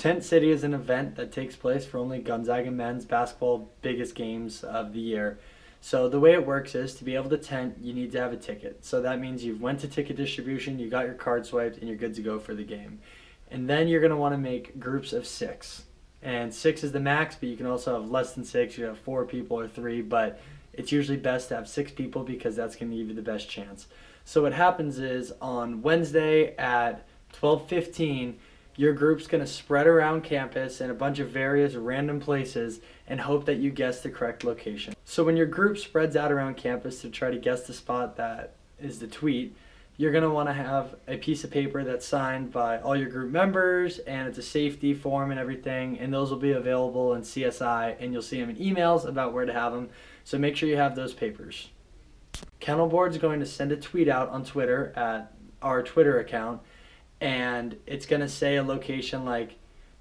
Tent City is an event that takes place for only Gonzaga men's basketball biggest games of the year. So the way it works is to be able to tent, you need to have a ticket. So that means you've went to ticket distribution, you got your card swiped, and you're good to go for the game. And then you're going to want to make groups of 6. And 6 is the max, but you can also have less than 6. You have 4 people or 3, but it's usually best to have 6 people because that's going to give you the best chance. So what happens is on Wednesday at 12:15, your group's going to spread around campus in a bunch of various random places and hope that you guess the correct location. So when your group spreads out around campus to try to guess the spot that is the tweet, you're going to want to have a piece of paper that's signed by all your group members, and it's a safety form and everything, and those will be available in CSI, and you'll see them in emails about where to have them. So make sure you have those papers. Kennelboard's going to send a tweet out on Twitter at our Twitter account, and it's going to say a location like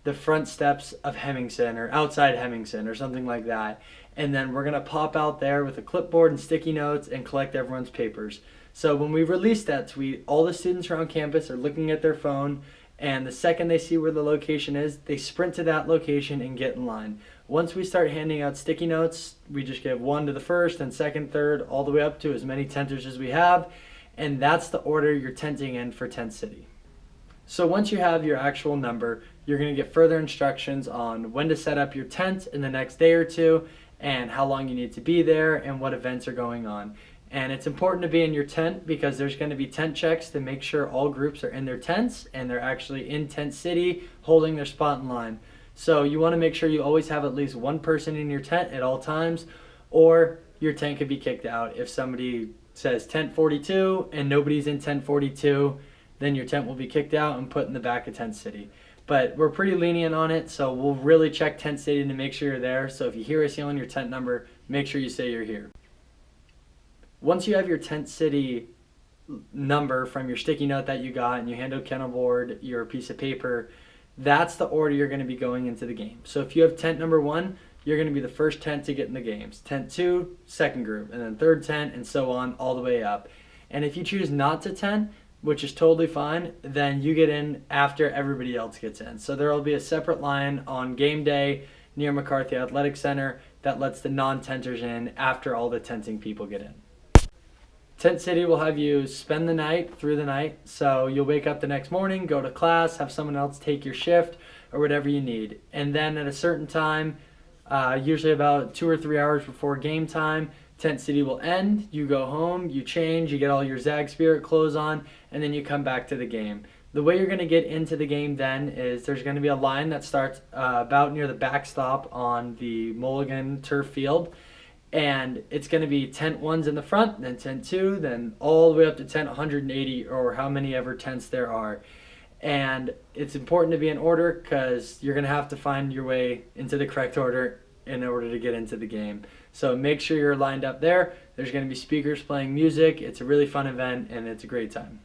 the front steps of Hemmingson or outside Hemmingson or something like that. And then we're going to pop out there with a clipboard and sticky notes and collect everyone's papers. So when we release that tweet, all the students around campus are looking at their phone, and the second they see where the location is, they sprint to that location and get in line. Once we start handing out sticky notes, we just give one to the first and second, third, all the way up to as many tenters as we have, and that's the order you're tenting in for Tent City. So once you have your actual number, you're going to get further instructions on when to set up your tent in the next day or two, and how long you need to be there, and what events are going on. And it's important to be in your tent because there's going to be tent checks to make sure all groups are in their tents and they're actually in Tent City holding their spot in line. So you want to make sure you always have at least one person in your tent at all times, or your tent could be kicked out. If somebody says tent 42 and nobody's in tent 42, then your tent will be kicked out and put in the back of Tent City. But we're pretty lenient on it, so we'll really check Tent City to make sure you're there. So if you hear us yelling your tent number, make sure you say you're here. Once you have your Tent City number from your sticky note that you got and you hand out Kennelboard your piece of paper, that's the order you're going to be going into the game. So if you have tent number 1, you're going to be the first tent to get in the games. Tent 2, second group, and then third tent, and so on all the way up. And if you choose not to tent, which is totally fine, then you get in after everybody else gets in. So there will be a separate line on game day near McCarthy Athletic Center that lets the non-tenters in after all the tenting people get in. Tent City will have you spend the night through the night, so you'll wake up the next morning, go to class, have someone else take your shift or whatever you need. And then at a certain time, usually about 2 or 3 hours before game time, Tent City will end, you go home, you change, you get all your Zag Spirit clothes on, and then you come back to the game. The way you're going to get into the game then is there's going to be a line that starts about near the backstop on the Mulligan turf field, and it's going to be tent 1's in the front, then tent 2, then all the way up to tent 180 or how many ever tents there are. And it's important to be in order because you're going to have to find your way into the correct order in order to get into the game. So make sure you're lined up there. There's going to be speakers playing music. It's a really fun event and it's a great time.